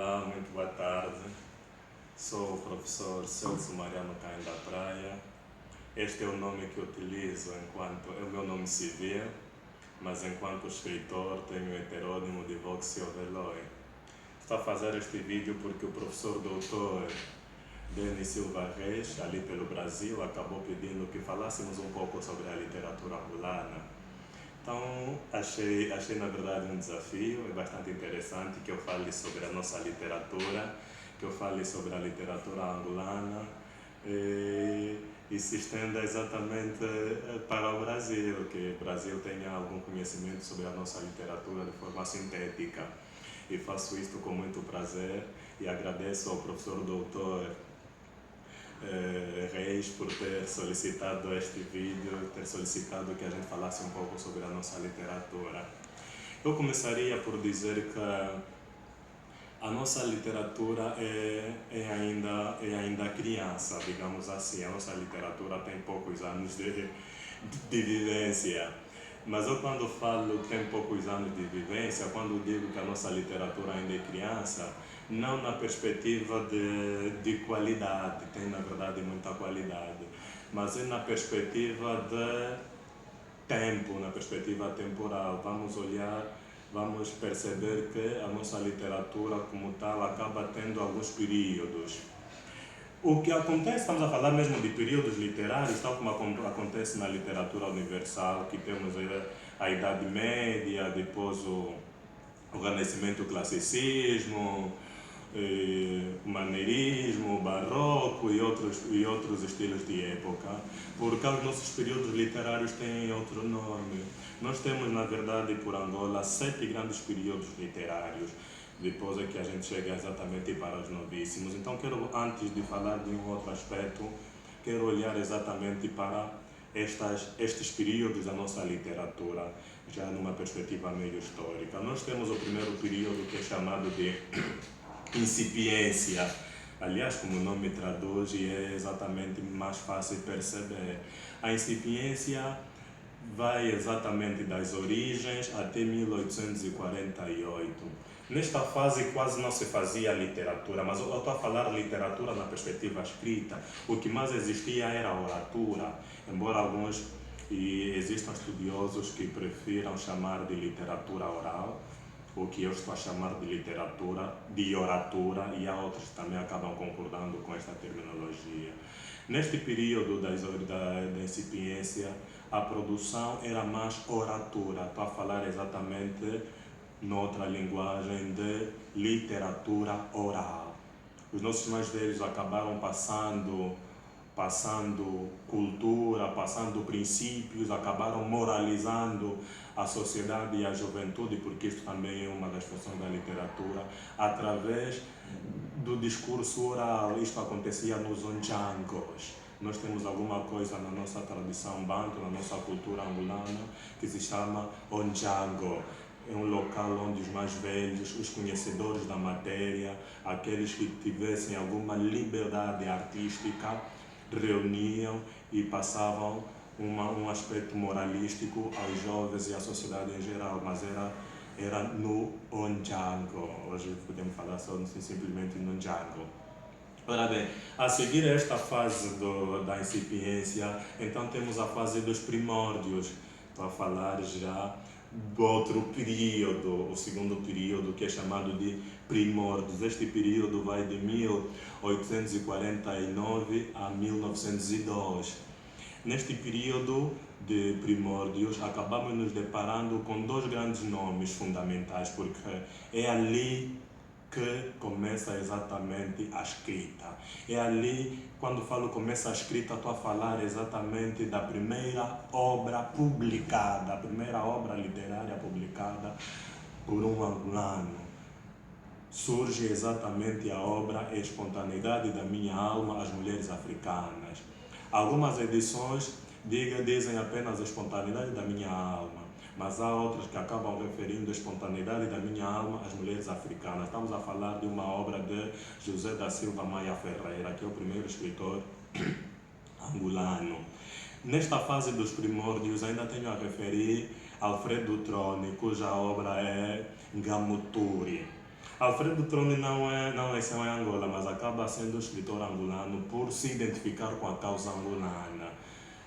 Olá, muito boa tarde. Sou o professor Celso Mariano Caim da Praia. Este é o nome que utilizo enquanto é o meu nome civil, mas enquanto escritor tenho o heterônimo de Voxio Veloy. Estou a fazer este vídeo porque o professor doutor Denis Silva Reis, ali pelo Brasil, acabou pedindo que falássemos um pouco sobre a literatura angolana. Então, achei na verdade um desafio, é bastante interessante que eu fale sobre a nossa literatura, que eu fale sobre a literatura angolana e se estenda exatamente para o Brasil, que o Brasil tenha algum conhecimento sobre a nossa literatura de forma sintética. E faço isto com muito prazer e agradeço ao professor doutor Reis por ter solicitado este vídeo, ter solicitado que a gente falasse um pouco sobre a nossa literatura. Eu começaria por dizer que a nossa literatura é ainda criança, digamos assim. A nossa literatura tem poucos anos de vivência. Mas eu quando falo tem poucos anos de vivência, quando digo que a nossa literatura ainda é criança, não na perspectiva de qualidade, tem na verdade muita qualidade, mas é na perspectiva de tempo, na perspectiva temporal. Vamos perceber que a nossa literatura como tal acaba tendo alguns períodos. O que acontece, estamos a falar mesmo de períodos literários, tal como acontece na literatura universal, que temos a Idade Média, depois o Renascimento, o Classicismo, o Maneirismo, o Barroco e outros estilos de época, porque os nossos períodos literários têm outro nome. Nós temos, na verdade, por Angola, 7 grandes períodos literários. Depois é que a gente chega exatamente para os novíssimos. Então, antes de falar de um outro aspecto, quero olhar exatamente para estes períodos da nossa literatura, já numa perspectiva meio histórica. Nós temos o primeiro período que é chamado de incipiência. Aliás, como o nome traduz, é exatamente mais fácil perceber. A incipiência vai exatamente das origens até 1848. Nesta fase quase não se fazia literatura, mas eu estou a falar literatura na perspectiva escrita. O que mais existia era a oratura, embora alguns existam estudiosos que prefiram chamar de literatura oral, o que eu estou a chamar de literatura, de oratura, e há outros que também acabam concordando com esta terminologia. Neste período da incipiência, a produção era mais oratura, estou a falar exatamente noutra linguagem de literatura oral. Os nossos mais velhos acabaram passando cultura, passando princípios, acabaram moralizando a sociedade e a juventude, porque isto também é uma das funções da literatura, através do discurso oral. Isto acontecia nos onjangos. Nós temos alguma coisa na nossa tradição banto, na nossa cultura angolana, que se chama onjango. É um local onde os mais velhos, os conhecedores da matéria, aqueles que tivessem alguma liberdade artística, reuniam e passavam um aspecto moralístico aos jovens e à sociedade em geral, mas era no onjango. Hoje podemos falar só simplesmente no onjango. Ora bem, a seguir esta fase da incipiência, então temos a fase dos primórdios. Estou a falar já do outro período, o segundo período, que é chamado de primórdios. Este período vai de 1849 a 1902. Neste período de primórdios, acabamos nos deparando com 2 grandes nomes fundamentais, porque é ali que começa exatamente a escrita. É ali, quando falo começa a escrita, estou a falar exatamente da primeira obra publicada, a primeira obra literária publicada por um angolano. Surge exatamente a obra Espontaneidade da Minha Alma, As Mulheres Africanas. Algumas edições dizem apenas Espontaneidade da Minha Alma, mas há outras que acabam referindo a Espontaneidade da Minha Alma, As Mulheres Africanas. Estamos a falar de uma obra de José da Silva Maia Ferreira, que é o primeiro escritor angolano. Nesta fase dos primórdios, ainda tenho a referir Alfredo Troni, cuja obra é Ngamuturi. Alfredo Troni não nasceu em Angola, mas acaba sendo escritor angolano por se identificar com a causa angolana.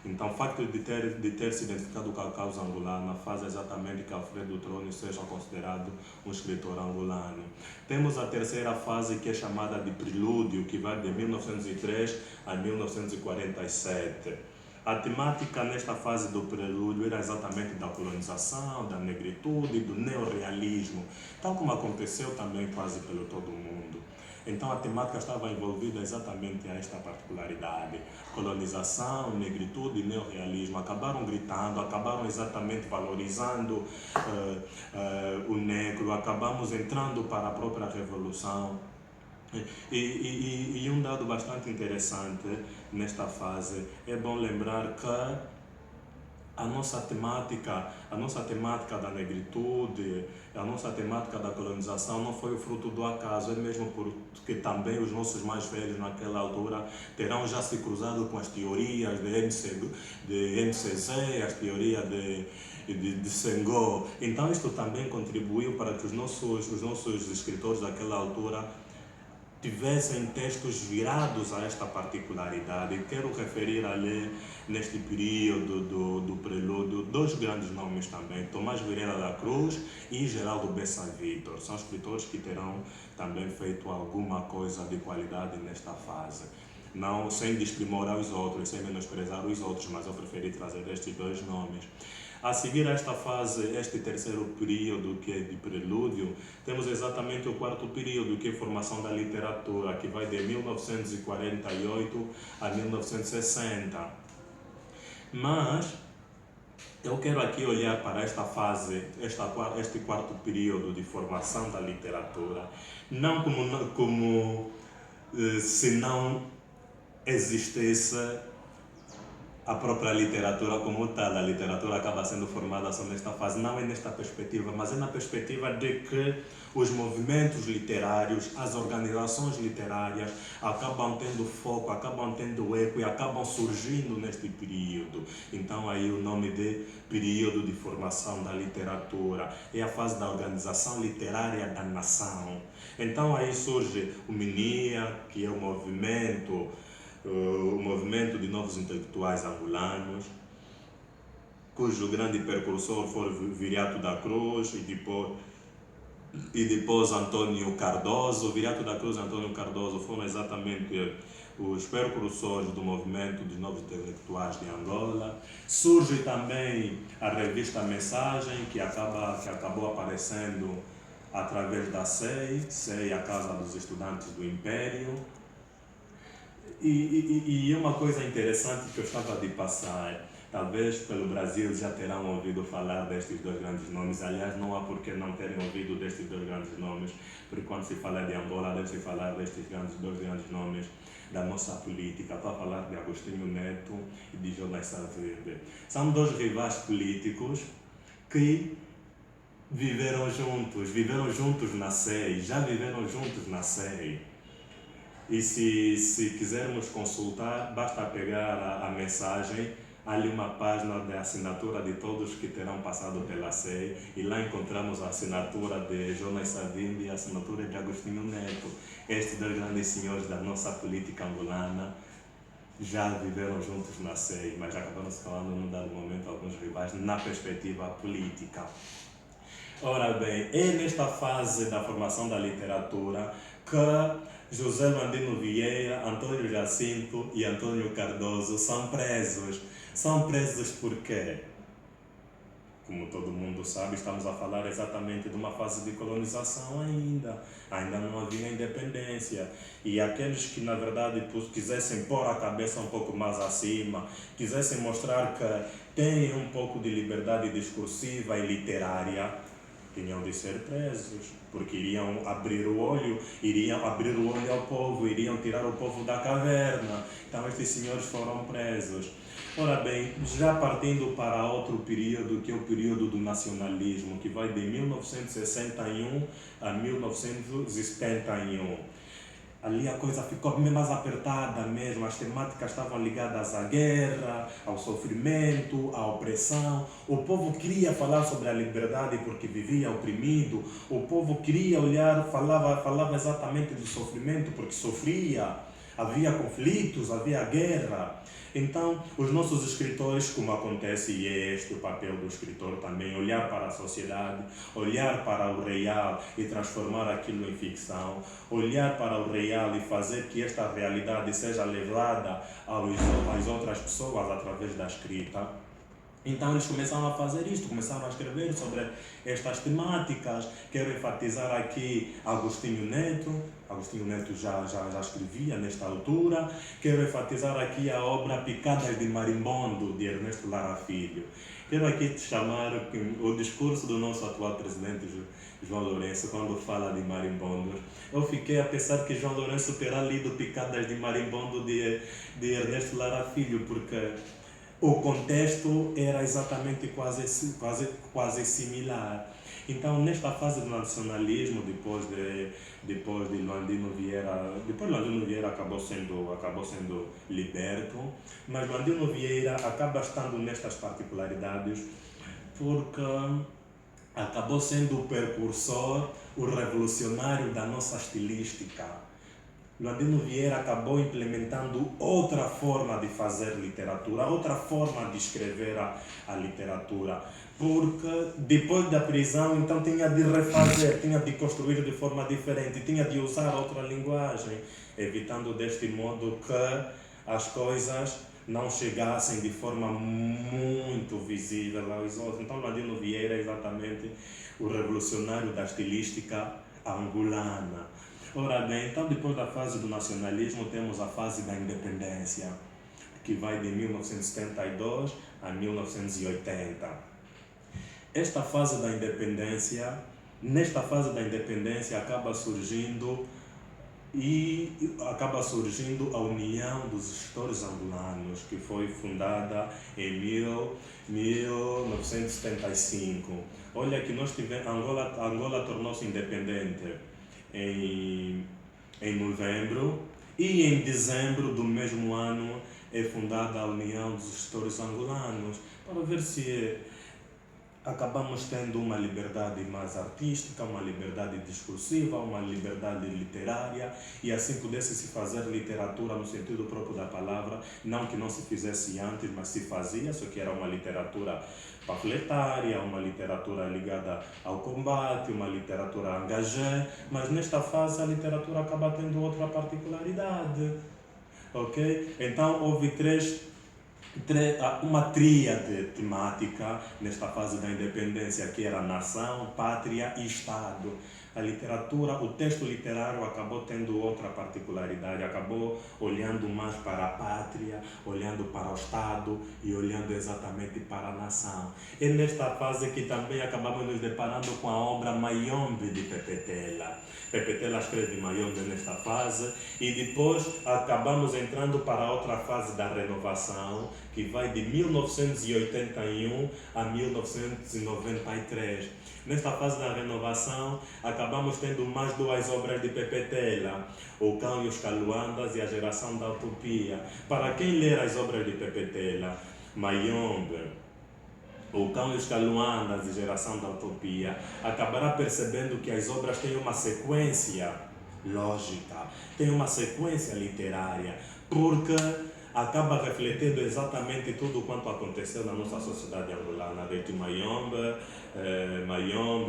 Então, o facto de ter se identificado com a causa angolana faz exatamente que Alfredo Troni seja considerado um escritor angolano. Temos a terceira fase, que é chamada de Prelúdio, que vai de 1903 a 1947. A temática nesta fase do prelúdio era exatamente da colonização, da negritude, do neorrealismo, tal como aconteceu também quase pelo todo o mundo. Então a temática estava envolvida exatamente a esta particularidade. Colonização, negritude e neorrealismo acabaram gritando, acabaram exatamente valorizando o negro, acabamos entrando para a própria revolução. E um dado bastante interessante nesta fase é bom lembrar que a nossa temática da negritude, a nossa temática da colonização não foi o fruto do acaso, é mesmo porque também os nossos mais velhos naquela altura terão já se cruzado com as teorias de MCZ, as teorias de Senghor. Então isto também contribuiu para que os nossos escritores daquela altura tivessem textos virados a esta particularidade. Quero referir ali, neste período do prelúdio, dois grandes nomes também, Tomás Vieira da Cruz e Geraldo Bessa Vitor. São escritores que terão também feito alguma coisa de qualidade nesta fase. Não sem desprimorar os outros, sem menosprezar os outros, mas eu preferi trazer estes dois nomes. A seguir a esta fase, este terceiro período, que é de prelúdio, temos exatamente o quarto período, que é a formação da literatura, que vai de 1948 a 1960. Mas eu quero aqui olhar para esta fase, este quarto período de formação da literatura, não como se não existisse a própria literatura como tal. A literatura acaba sendo formada só nesta fase, não é nesta perspectiva, mas é na perspectiva de que os movimentos literários, as organizações literárias acabam tendo foco, acabam tendo eco e acabam surgindo neste período. Então aí o nome de período de formação da literatura é a fase da organização literária da nação. Então aí surge o MINIA, que é o movimento de novos intelectuais angolanos, cujo grande precursor foi Viriato da Cruz e depois Antônio Cardoso. Viriato da Cruz e Antônio Cardoso foram exatamente os precursores do movimento de novos intelectuais de Angola. Surge também a revista Mensagem, que acabou aparecendo através da SEI, a Casa dos Estudantes do Império. E uma coisa interessante que eu estava de passar, talvez pelo Brasil já terão ouvido falar destes dois grandes nomes. Aliás, não há por que não terem ouvido destes dois grandes nomes, porque quando se fala de Angola deve-se falar destes dois grandes nomes da nossa política. Estou a falar de Agostinho Neto e de Jonas Savimbi. São dois rivais políticos que viveram juntos na SEI, já viveram juntos na SEI. E se quisermos consultar, basta pegar a mensagem, há ali uma página de assinatura de todos que terão passado pela SEI, e lá encontramos a assinatura de Jonas Savimbi e a assinatura de Agostinho Neto. Estes dois grandes senhores da nossa política angolana já viveram juntos na SEI, mas acabaram se falando num dado momento alguns rivais na perspectiva política. Ora bem, é nesta fase da formação da literatura que José Landino Vieira, Antônio Jacinto e Antônio Cardoso são presos. São presos por quê? Como todo mundo sabe, estamos a falar exatamente de uma fase de colonização ainda. Ainda não havia independência. E aqueles que, na verdade, quisessem pôr a cabeça um pouco mais acima, quisessem mostrar que têm um pouco de liberdade discursiva e literária, tinham de ser presos, porque iriam abrir o olho ao povo, iriam tirar o povo da caverna. Então estes senhores foram presos. Ora bem, já partindo para outro período, que é o período do nacionalismo, que vai de 1961 a 1971. Ali a coisa ficou bem mais apertada mesmo, as temáticas estavam ligadas à guerra, ao sofrimento, à opressão. O povo queria falar sobre a liberdade porque vivia oprimido. O povo queria olhar, falava exatamente do sofrimento porque sofria. Havia conflitos, havia guerra. Então, os nossos escritores, como acontece, e é este o papel do escritor também, olhar para a sociedade, olhar para o real e transformar aquilo em ficção, olhar para o real e fazer que esta realidade seja levada às outras pessoas através da escrita. Então eles começaram a fazer isto, começaram a escrever sobre estas temáticas. Quero enfatizar aqui Agostinho Neto. Agostinho Neto já escrevia nesta altura. Quero enfatizar aqui a obra Picadas de Marimbondo, de Ernesto Lara Filho. Quero aqui te chamar o discurso do nosso atual presidente João Lourenço, quando fala de marimbondos. Eu fiquei a pensar que João Lourenço terá lido Picadas de Marimbondo de Ernesto Lara Filho, porque o contexto era exatamente quase similar. Então, nesta fase do nacionalismo, depois de Landino Vieira, Landino Vieira acabou sendo liberto, mas Landino Vieira acaba estando nestas particularidades porque acabou sendo o precursor, o revolucionário da nossa estilística. Landino Vieira acabou implementando outra forma de fazer literatura, outra forma de escrever a literatura, porque depois da prisão então tinha de refazer, tinha de construir de forma diferente, tinha de usar outra linguagem, evitando deste modo que as coisas não chegassem de forma muito visível aos outros. Então Landino Vieira é exatamente o revolucionário da estilística angolana. Ora bem, então depois da fase do nacionalismo temos a fase da independência, que vai de 1972 a 1980. Nesta fase da independência acaba surgindo a União dos Escritores Angolanos, que foi fundada em 1975. Olha que Angola tornou-se independente em novembro, e em dezembro do mesmo ano é fundada a União dos Escritores Angolanos, para ver se acabamos tendo uma liberdade mais artística, uma liberdade discursiva, uma liberdade literária, e assim pudesse se fazer literatura no sentido próprio da palavra, não que não se fizesse antes, mas se fazia, só que era uma literatura panfletária, uma literatura ligada ao combate, uma literatura engagée, mas nesta fase a literatura acaba tendo outra particularidade, ok? Então houve uma tríade temática nesta fase da independência, que era nação, pátria e Estado. A literatura, o texto literário acabou tendo outra particularidade, acabou olhando mais para a pátria, olhando para o Estado e olhando exatamente para a nação. É nesta fase que também acabamos nos deparando com a obra Mayombe de Pepetela. Pepetela escreve Mayombe nesta fase, e depois acabamos entrando para outra fase da renovação, que vai de 1981 a 1993. Nesta fase da renovação, acabamos tendo mais duas obras de Pepetela, O Cão e os Caluandas e A Geração da Utopia. Para quem ler as obras de Pepetela, Mayombe, O Cão e os Caluandas e Geração da Utopia, acabará percebendo que as obras têm uma sequência lógica, têm uma sequência literária, porque acaba refletindo exatamente tudo quanto aconteceu na nossa sociedade angolana, desde Mayombe,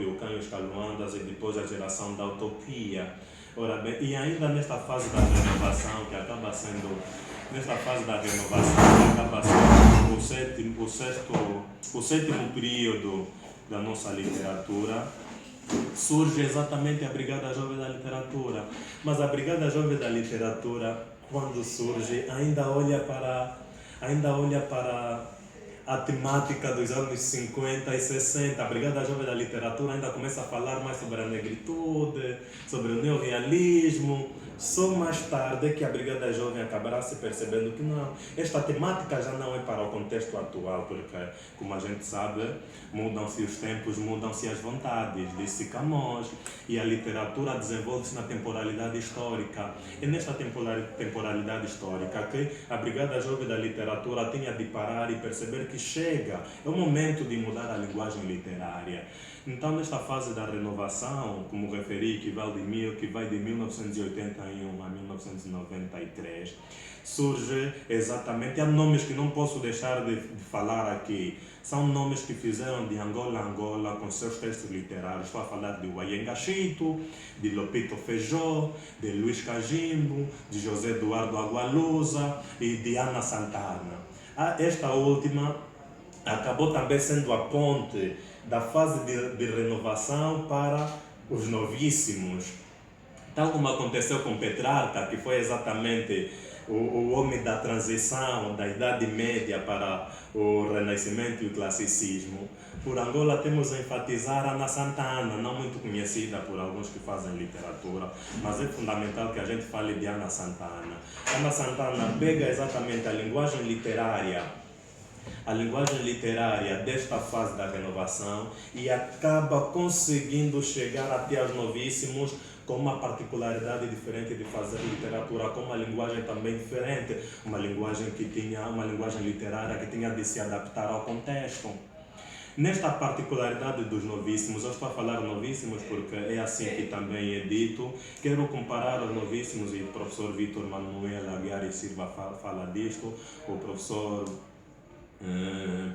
O Cão e os Caluandas e depois A Geração da Utopia. Ora bem, e ainda nesta fase da renovação, que acaba sendo o sétimo período da nossa literatura, surge exatamente a Brigada Jovem da Literatura. Mas a Brigada Jovem da Literatura, quando surge, ainda olha para a temática dos anos 50 e 60. A Brigada Jovem da Literatura ainda começa a falar mais sobre a negritude, sobre o neorrealismo, Só mais tarde é que a Brigada Jovem acabará se percebendo que não, esta temática já não é para o contexto atual, porque, como a gente sabe, mudam-se os tempos, mudam-se as vontades, disse Camões, e a literatura desenvolve-se na temporalidade histórica. É nesta temporalidade histórica que a Brigada Jovem da Literatura tinha de parar e perceber que chega, é o momento de mudar a linguagem literária. Então, nesta fase da renovação, como referi, que vai de 1981 a 1993, surge exatamente, há nomes que não posso deixar de falar aqui, são nomes que fizeram de Angola Angola com seus textos literários. Estou a falar de Wayenga Chito, de Lopito Feijó, de Luís Cajimbo, de José Eduardo Agualusa e de Ana Santana. Esta última acabou também sendo a ponte da fase de renovação para os novíssimos. Tal como aconteceu com Petrarca, que foi exatamente o homem da transição da Idade Média para o Renascimento e o Classicismo. Por Angola temos a enfatizar Ana Santana, não muito conhecida por alguns que fazem literatura, mas é fundamental que a gente fale de Ana Santana. Ana Santana pega exatamente a linguagem literária desta fase da renovação e acaba conseguindo chegar até aos novíssimos com uma particularidade diferente de fazer literatura, com uma linguagem também diferente, uma linguagem literária que tinha de se adaptar ao contexto. Nesta particularidade dos novíssimos, eu estou a falar novíssimos porque é assim que também é dito, quero comparar os novíssimos, e o professor Vítor Manuel Aguiar e Silva fala disto, o professor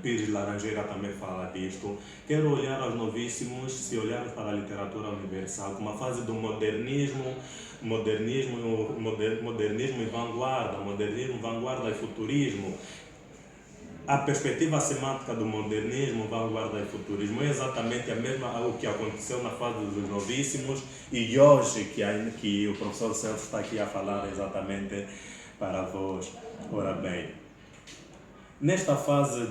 Pires Laranjeira também fala disto. Quero olhar aos novíssimos, se olharmos para a literatura universal, como a fase do modernismo e vanguarda e futurismo. A perspectiva semântica do modernismo, vanguarda e futurismo é exatamente a mesma o que aconteceu na fase dos novíssimos e hoje que o professor Celso está aqui a falar exatamente para vós. Ora bem, nesta fase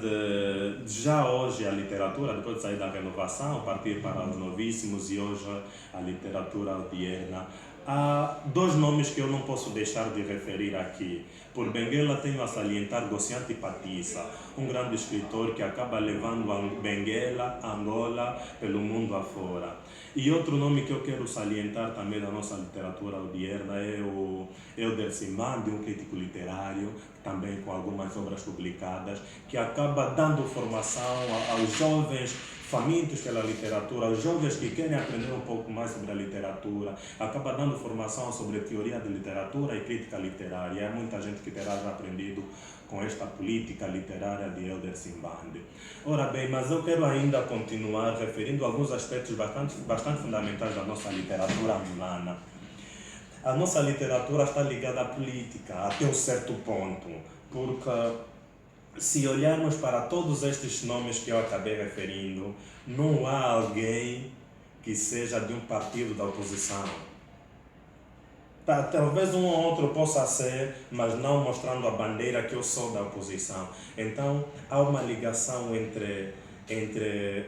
já hoje a literatura, depois de sair da renovação, partir para os novíssimos e hoje a literatura odierna, há dois nomes que eu não posso deixar de referir aqui. Por Benguela tenho a salientar Gociante Patissa, um grande escritor que acaba levando Benguela, Angola, pelo mundo afora. E outro nome que eu quero salientar também da nossa literatura odierna é o Helder Simbandi, um crítico literário, também com algumas obras publicadas, que acaba dando formação aos jovens famintos pela literatura, aos jovens que querem aprender um pouco mais sobre a literatura, acaba dando formação sobre teoria de literatura e crítica literária. Há muita gente que terá já aprendido com esta política literária de Helder Simbandi. Ora bem, mas eu quero ainda continuar referindo alguns aspectos bastante fundamentais da nossa literatura angolana. A nossa literatura está ligada à política até um certo ponto, porque se olharmos para todos estes nomes que eu acabei referindo, não há alguém que seja de um partido da oposição. Talvez um ou outro possa ser, mas não mostrando a bandeira que eu sou da oposição. Então, há uma ligação entre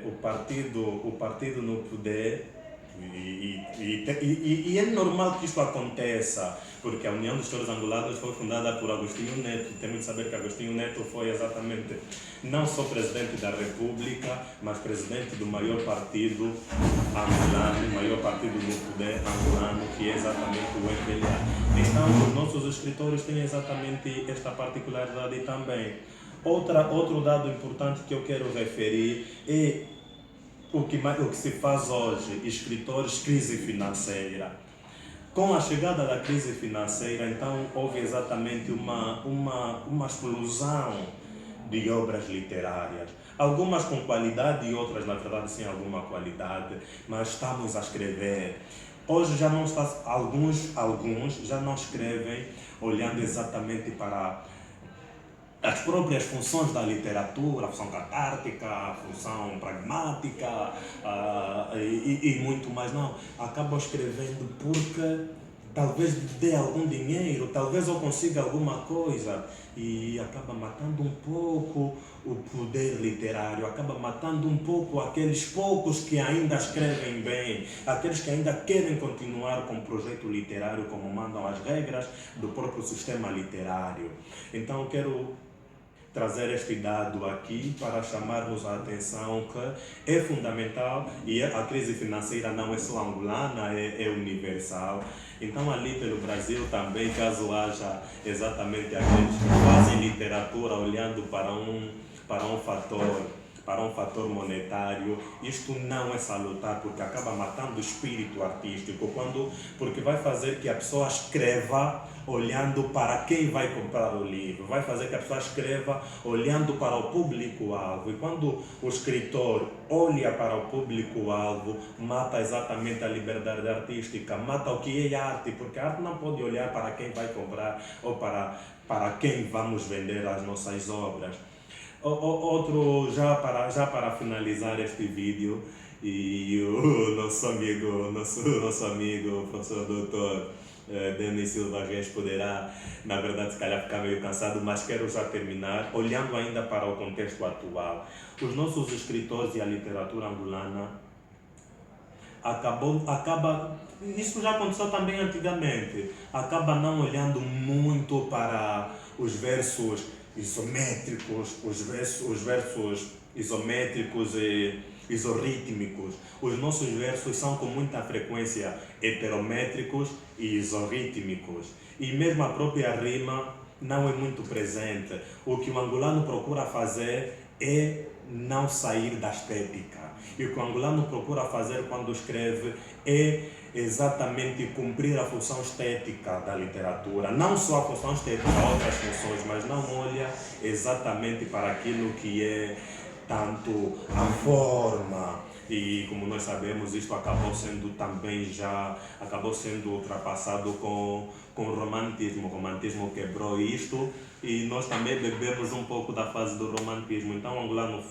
o partido no poder e é normal que isto aconteça, porque a União dos Touros Angolanos foi fundada por Agostinho Neto. Temos de saber que Agostinho Neto foi exatamente não só presidente da República, mas presidente do maior partido angolano, o maior partido no poder angolano, que é exatamente o MPLA. Então, os nossos escritores têm exatamente esta particularidade também. Outro dado importante que eu quero referir é o que se faz hoje, escritores, crise financeira. Com a chegada da crise financeira, então, houve exatamente uma explosão de obras literárias. Algumas com qualidade e outras, na verdade, sem alguma qualidade, mas estamos a escrever. Hoje já não está, alguns já não escrevem olhando exatamente para as próprias funções da literatura, a função catártica, a função pragmática e muito mais. Não, acabam escrevendo porque talvez dê algum dinheiro, talvez eu consiga alguma coisa, e acaba matando um pouco o poder literário, acaba matando um pouco aqueles poucos que ainda escrevem bem, aqueles que ainda querem continuar com o projeto literário como mandam as regras do próprio sistema literário. Então eu quero trazer este dado aqui para chamarmos a atenção que é fundamental, e a crise financeira não é só angolana, é universal. Então ali pelo Brasil também, caso haja exatamente aqueles que fazem literatura olhando para um fator monetário, isto não é salutar, porque acaba matando o espírito artístico, porque vai fazer que a pessoa escreva olhando para quem vai comprar o livro, vai fazer que a pessoa escreva olhando para o público-alvo, e quando o escritor olha para o público-alvo, mata exatamente a liberdade artística, mata o que é arte, porque a arte não pode olhar para quem vai comprar ou para quem vamos vender as nossas obras. Outro, já para finalizar este vídeo, e o nosso amigo, o professor doutor Denis Silva Reis poderá, na verdade, se calhar ficar meio cansado, mas quero já terminar, olhando ainda para o contexto atual. Os nossos escritores e a literatura angolana isso já aconteceu também antigamente, acaba não olhando muito para os versos isométricos, os versos isométricos e isorrítmicos. Os nossos versos são com muita frequência heterométricos e isorrítmicos. E mesmo a própria rima não é muito presente. O que o angolano procura fazer é não sair da estética. E o que o angolano procura fazer quando escreve é exatamente cumprir a função estética da literatura. Não só a função estética, outras funções, mas não olha exatamente para aquilo que é tanto a forma. E como nós sabemos, isto acabou sendo ultrapassado com o romantismo. O romantismo quebrou isto e nós também bebemos um pouco da fase do romantismo. Então o angolano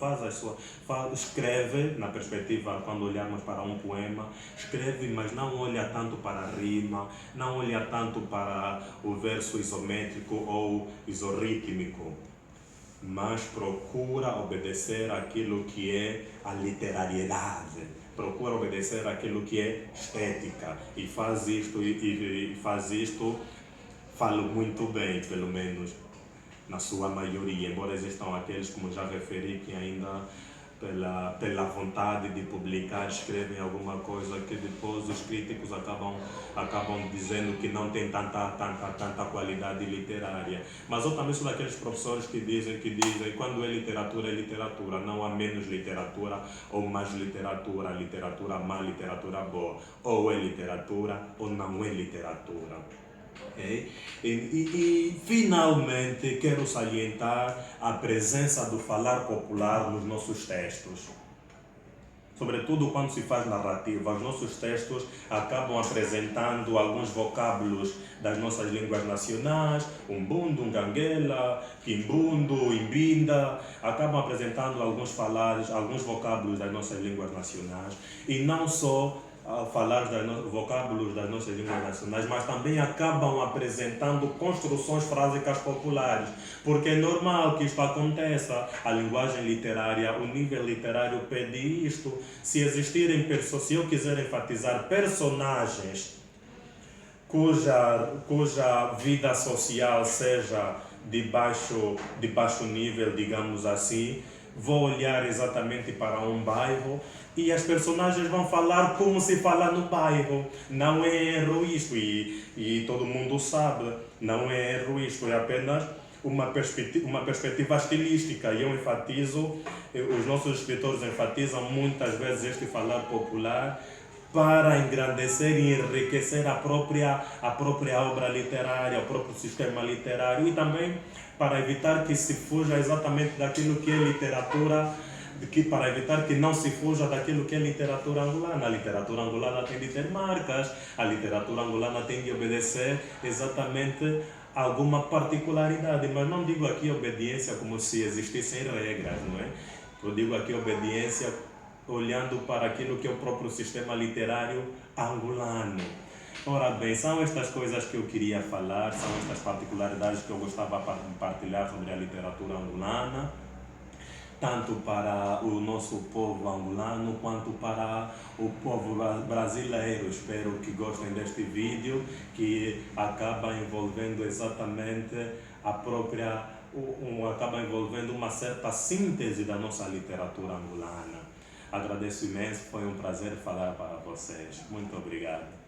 escreve, na perspectiva, quando olharmos para um poema, escreve, mas não olha tanto para a rima, não olha tanto para o verso isométrico ou isorrítmico, mas procura obedecer aquilo que é a literariedade, procura obedecer aquilo que é estética, e faz isto, falo muito bem, pelo menos na sua maioria, embora existam aqueles, como já referi, que ainda pela vontade de publicar escrevem alguma coisa que depois os críticos acabam dizendo que não tem tanta qualidade literária. Mas eu também sou daqueles professores que dizem quando é literatura, não há menos literatura ou mais literatura má, literatura boa, ou é literatura ou não é literatura. Okay? E finalmente quero salientar a presença do falar popular nos nossos textos. Sobretudo quando se faz narrativa, os nossos textos acabam apresentando alguns vocábulos das nossas línguas nacionais, umbundo, nganguela, quimbundo, imbinda, acabam apresentando alguns vocábulos das nossas línguas nacionais, e não só falar vocábulos das nossas línguas nacionais, mas também acabam apresentando construções frásicas populares, porque é normal que isto aconteça. A linguagem literária, o nível literário pede isto. Se eu quiser enfatizar personagens cuja vida social seja de baixo nível, digamos assim, vou olhar exatamente para um bairro e as personagens vão falar como se fala no bairro. Não é erro isto, e todo mundo sabe, não é erro isto, é apenas uma perspectiva estilística. E eu enfatizo, os nossos escritores enfatizam muitas vezes este falar popular para engrandecer e enriquecer a própria obra literária, o próprio sistema literário, e também para evitar que se fuja exatamente daquilo que é literatura, para evitar que não se fuja daquilo que é literatura angolana. A literatura angolana tem de ter marcas, a literatura angolana tem de obedecer exatamente alguma particularidade, mas não digo aqui obediência como se existissem regras, não é? Eu digo aqui obediência olhando para aquilo que é o próprio sistema literário angolano. Ora bem, são estas coisas que eu queria falar, são estas particularidades que eu gostava de partilhar sobre a literatura angolana, tanto para o nosso povo angolano quanto para o povo brasileiro. Espero que gostem deste vídeo, que acaba envolvendo exatamente a própria, acaba envolvendo uma certa síntese da nossa literatura angolana. Agradeço imenso, foi um prazer falar para vocês. Muito obrigado.